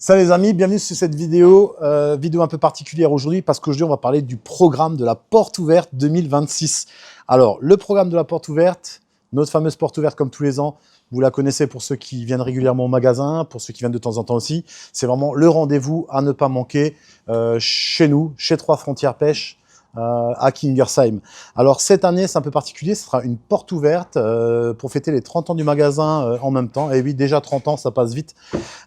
Salut les amis, bienvenue sur cette vidéo, vidéo un peu particulière aujourd'hui parce qu'aujourd'hui on va parler du programme de la porte ouverte 2026. Alors le programme de la porte ouverte, notre fameuse porte ouverte comme tous les ans, vous la connaissez pour ceux qui viennent régulièrement au magasin, pour ceux qui viennent de temps en temps aussi. C'est vraiment le rendez-vous à ne pas manquer chez nous, chez Trois Frontières Pêche. À Kingersheim. Alors cette année c'est un peu particulier, ce sera une porte ouverte pour fêter les 30 ans du magasin en même temps. Et oui, déjà 30 ans, ça passe vite.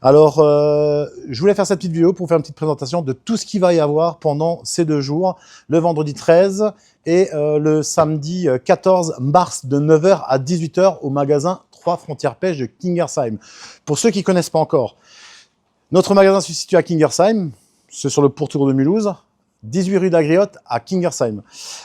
Alors je voulais faire cette petite vidéo pour faire une petite présentation de tout ce qu'il va y avoir pendant ces 2 jours, le vendredi 13 et le samedi 14 mars de 9h à 18h au magasin Trois Frontières Pêche de Kingersheim. Pour ceux qui ne connaissent pas encore, notre magasin se situe à Kingersheim, c'est sur le pourtour de Mulhouse. 18 rue d'Agriotte à Kingersheim.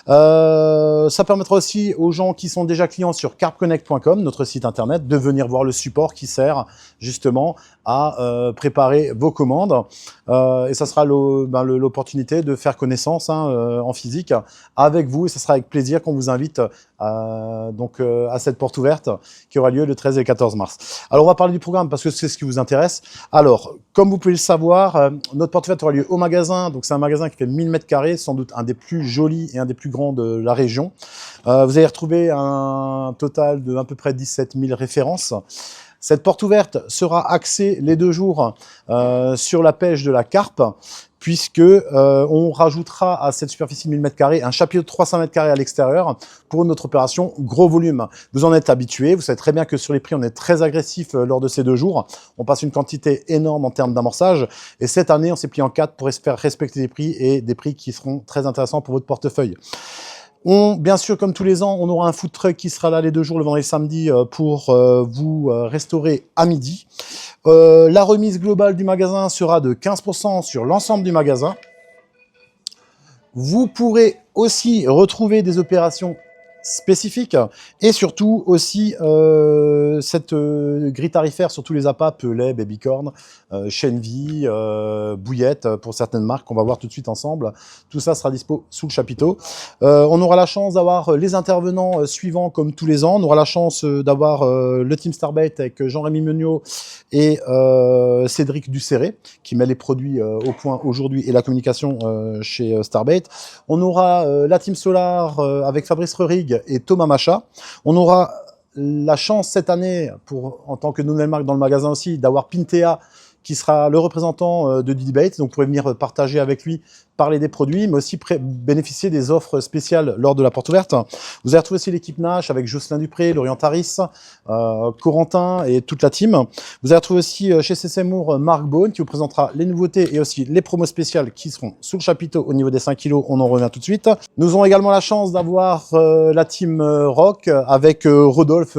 Ça permettra aussi aux gens qui sont déjà clients sur carpconnect.com, notre site internet, de venir voir le support qui sert justement à préparer vos commandes. Et ça sera l'opportunité de faire connaissance en physique avec vous. Et ça sera avec plaisir qu'on vous invite à cette porte ouverte qui aura lieu le 13 et le 14 mars. Alors on va parler du programme parce que c'est ce qui vous intéresse. Alors, comme vous pouvez le savoir, notre porte ouverte aura lieu au magasin. Donc c'est un magasin qui fait 1000 m², sans doute un des plus jolis et un des plus grands de la région. Vous allez retrouver un total de à peu près 17 000 références. Cette porte ouverte sera axée les 2 jours sur la pêche de la carpe, puisque on rajoutera à cette superficie de 1000 m² un chapiteau de 300 m² à l'extérieur pour notre opération gros volume. Vous en êtes habitués, vous savez très bien que sur les prix, on est très agressif lors de ces 2 jours. On passe une quantité énorme en termes d'amorçage. Et cette année, on s'est plié en 4 pour faire respecter des prix et des prix qui seront très intéressants pour votre portefeuille. Bien sûr, comme tous les ans, on aura un food truck qui sera là les 2 jours, le vendredi et le samedi, pour vous restaurer à midi. La remise globale du magasin sera de 15% sur l'ensemble du magasin. Vous pourrez aussi retrouver des opérations spécifiques et surtout aussi cette grille tarifaire sur tous les appâts, pelets, babycorn, chenvi, bouillettes pour certaines marques qu'on va voir tout de suite ensemble. Tout ça sera dispo sous le chapiteau. On aura la chance d'avoir les intervenants suivants comme tous les ans. On aura la chance d'avoir le Team Starbait avec Jean-Rémy Meuniot et Cédric Ducéré qui met les produits au point aujourd'hui et la communication chez Starbait. On aura la Team Solar avec Fabrice Rerig et Thomas Macha. On aura la chance cette année, en tant que nouvelle marque dans le magasin aussi, d'avoir Pintea qui sera le représentant de Debate. Donc vous pourrez venir partager avec lui, parler des produits, mais aussi bénéficier des offres spéciales lors de la porte ouverte. Vous allez retrouver aussi l'équipe Nash avec Jocelyn Dupré, Lorient Taris, Corentin et toute la team. Vous allez retrouver aussi chez CC Moore Marc Beaune qui vous présentera les nouveautés et aussi les promos spéciales qui seront sous le chapiteau au niveau des 5 kilos. On en revient tout de suite. Nous aurons également la chance d'avoir la team Rock avec Rodolphe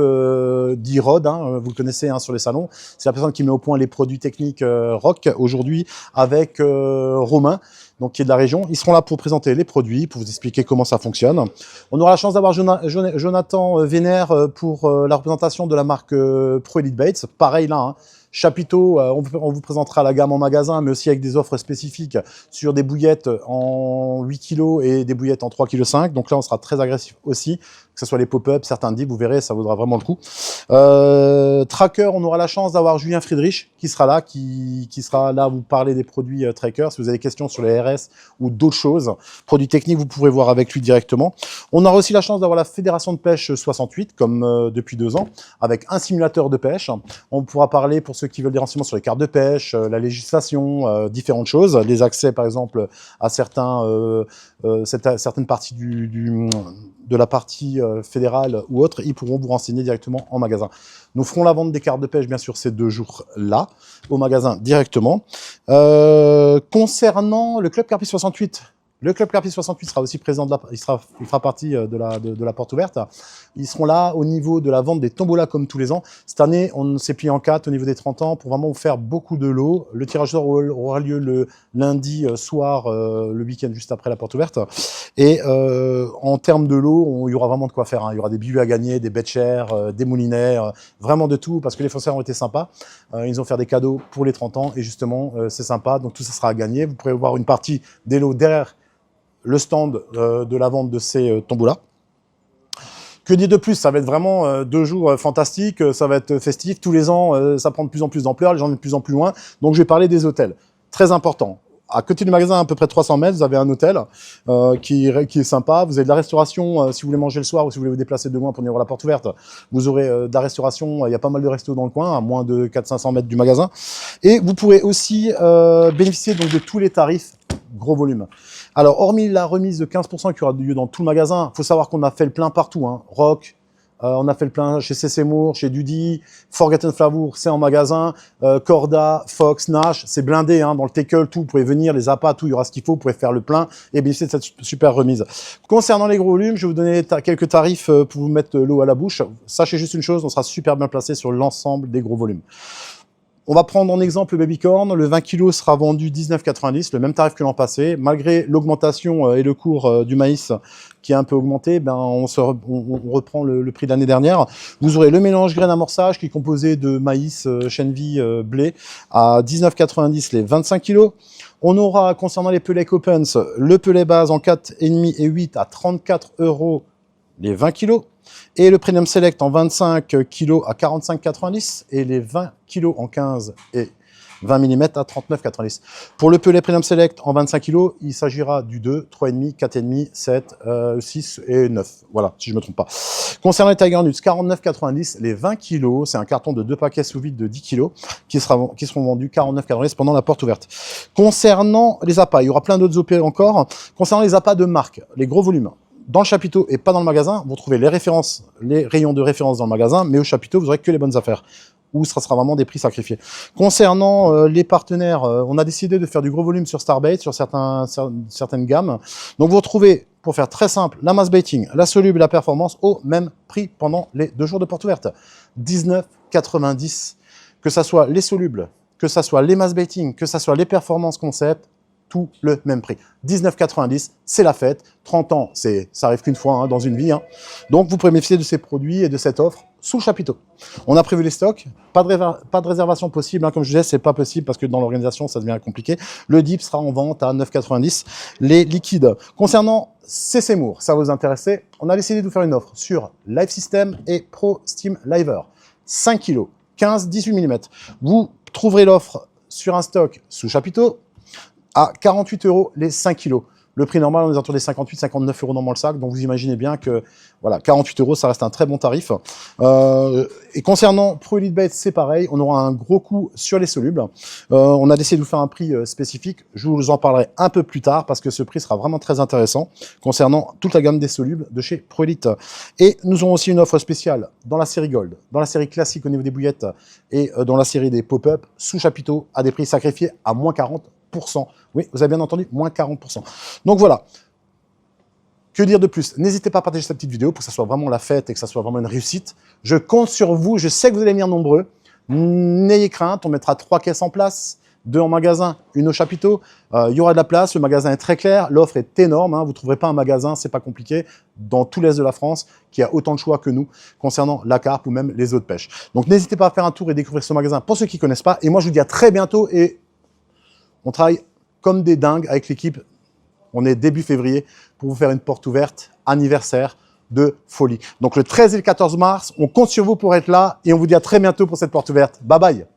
dit Rod, vous le connaissez sur les salons. C'est la personne qui met au point les produits techniques Rock aujourd'hui avec Romain, donc qui est de la région. Ils seront là pour présenter les produits, pour vous expliquer comment ça fonctionne. On aura la chance d'avoir Jonathan Vénère pour la représentation de la marque Pro Elite Baits. Pareil là, chapiteau, on vous présentera la gamme en magasin, mais aussi avec des offres spécifiques sur des bouillettes en 8 kg et des bouillettes en 3,5 kg. Donc là, on sera très agressif aussi, que ce soit les pop-up, certains dips, vous verrez, ça vaudra vraiment le coup. Tracker, on aura la chance d'avoir Julien Friedrich qui sera là, qui sera là à vous parler des produits Tracker. Si vous avez des questions sur les RS ou d'autres choses, produits techniques, vous pourrez voir avec lui directement. On aura aussi la chance d'avoir la Fédération de pêche 68, comme depuis 2 ans, avec un simulateur de pêche. On pourra parler, pour ceux qui veulent des renseignements sur les cartes de pêche, la législation, différentes choses, les accès par exemple à certaines parties de la partie fédérale ou autre, ils pourront vous renseigner directement en magasin. Nous ferons la vente des cartes de pêche bien sûr ces 2 jours-là, au magasin directement. Concernant le Club Carpi 68, le Club Carpi 68 sera aussi présent, il fera partie de la porte ouverte. Ils seront là au niveau de la vente des tombolas comme tous les ans. Cette année, on s'est plié en 4 au niveau des 30 ans pour vraiment vous faire beaucoup de lots. Le tirage d'or aura lieu le lundi soir, le week-end juste après la porte ouverte. Et en termes de lots, il y aura vraiment de quoi faire. Il y aura des billets à gagner, des betchers, des moulinets, vraiment de tout parce que les foncières ont été sympas. Ils ont fait des cadeaux pour les 30 ans et justement, c'est sympa. Donc tout ça sera à gagner. Vous pourrez voir une partie des lots derrière le stand de la vente de ces tombolas. Que dire de plus? Ça va être vraiment 2 jours fantastiques, ça va être festif. Tous les ans, ça prend de plus en plus d'ampleur, les gens viennent de plus en plus loin. Donc, je vais parler des hôtels. Très important. À côté du magasin, à peu près 300 mètres, vous avez un hôtel qui est sympa. Vous avez de la restauration si vous voulez manger le soir ou si vous voulez vous déplacer de loin pour venir voir la porte ouverte. Vous aurez de la restauration. Il y a pas mal de restos dans le coin, à moins de 400-500 mètres du magasin. Et vous pourrez aussi bénéficier donc de tous les tarifs gros volume. Alors, hormis la remise de 15% qui aura lieu dans tout le magasin, il faut savoir qu'on a fait le plein partout. Hein. Rock, on a fait le plein chez C.C. Moore, chez Dudy, Forgotten Flavour, c'est en magasin, Corda, Fox, Nash, c'est blindé hein, dans le tackle, tout. Vous pouvez venir, les appâts, tout, il y aura ce qu'il faut, vous pouvez faire le plein et bénéficier de cette super remise. Concernant les gros volumes, je vais vous donner quelques tarifs pour vous mettre l'eau à la bouche. Sachez juste une chose, on sera super bien placé sur l'ensemble des gros volumes. On va prendre en exemple le Babycorn. Le 20 kg sera vendu 19,90 €, le même tarif que l'an passé. Malgré l'augmentation et le cours du maïs qui a un peu augmenté, ben on reprend le prix de l'année dernière. Vous aurez le mélange graines amorçage qui est composé de maïs, chènevis, blé à 19,90 € les 25 kg. On aura, concernant les pellets Coppens, le pellet base en 4,5 et 8 à 34 € les 20 kg. Et le Premium Select en 25 kg à 45,90 € et les 20 kg en 15 et 20 mm à 39,90 €. Pour le pellet Premium Select en 25 kg, il s'agira du 2, 3,5, 4,5, 7, 6 et 9. Voilà, si je ne me trompe pas. Concernant les Tiger Nuts, 49,90 € les 20 kg. C'est un carton de 2 paquets sous vide de 10 kg qui seront vendus 49,90 € pendant la porte ouverte. Concernant les appâts, il y aura plein d'autres OP encore. Concernant les appâts de marque, les gros volumes, dans le chapiteau et pas dans le magasin, vous trouvez les références, les rayons de référence dans le magasin, mais au chapiteau, vous n'aurez que les bonnes affaires, où ce sera vraiment des prix sacrifiés. Concernant les partenaires, on a décidé de faire du gros volume sur Starbait, sur certaines gammes. Donc vous retrouvez, pour faire très simple, la mass baiting, la soluble et la performance au même prix pendant les 2 jours de porte ouverte. 19,90 €. Que ça soit les solubles, que ça soit les mass baiting, que ça soit les performances concept, tout le même prix. 19,90 €, c'est la fête. 30 ans, ça arrive qu'une fois hein, dans une vie. Hein. Donc, vous pouvez bénéficier de ces produits et de cette offre sous le chapiteau. On a prévu les stocks. Pas de réservation possible. Hein, comme je disais, c'est pas possible parce que dans l'organisation, ça devient compliqué. Le dip sera en vente à 9,90 €. Les liquides. Concernant C.C. Moore, ça vous intéressait, on a décidé de vous faire une offre sur Live System et Pro Steam Liver. 5 kg, 15, 18 mm. Vous trouverez l'offre sur un stock sous chapiteau à 48 € les 5 kg. Le prix normal, on est autour des 58-59 € dans le sac. Donc, vous imaginez bien que voilà, 48 €, ça reste un très bon tarif. Et concernant Pro Elite Bait, c'est pareil. On aura un gros coup sur les solubles. On a décidé de vous faire un prix spécifique. Je vous en parlerai un peu plus tard parce que ce prix sera vraiment très intéressant concernant toute la gamme des solubles de chez Pro Elite. Et nous aurons aussi une offre spéciale dans la série Gold, dans la série classique au niveau des bouillettes et dans la série des pop-up sous chapiteau à des prix sacrifiés à moins 40%. Oui, vous avez bien entendu, moins 40%. Donc voilà. Que dire de plus? N'hésitez pas à partager cette petite vidéo pour que ça soit vraiment la fête et que ça soit vraiment une réussite. Je compte sur vous, je sais que vous allez venir nombreux. N'ayez crainte, on mettra 3 caisses en place, 2 en magasin, 1 au chapiteau. Il y aura de la place, le magasin est très clair, l'offre est énorme. Hein, vous ne trouverez pas un magasin, c'est pas compliqué, dans tout l'Est de la France, qui a autant de choix que nous concernant la carpe ou même les eaux de pêche. Donc n'hésitez pas à faire un tour et découvrir ce magasin pour ceux qui ne connaissent pas. Et moi, je vous dis à très bientôt et on travaille comme des dingues avec l'équipe. On est début février pour vous faire une porte ouverte anniversaire de folie. Donc le 13 et le 14 mars, on compte sur vous pour être là et on vous dit à très bientôt pour cette porte ouverte. Bye bye.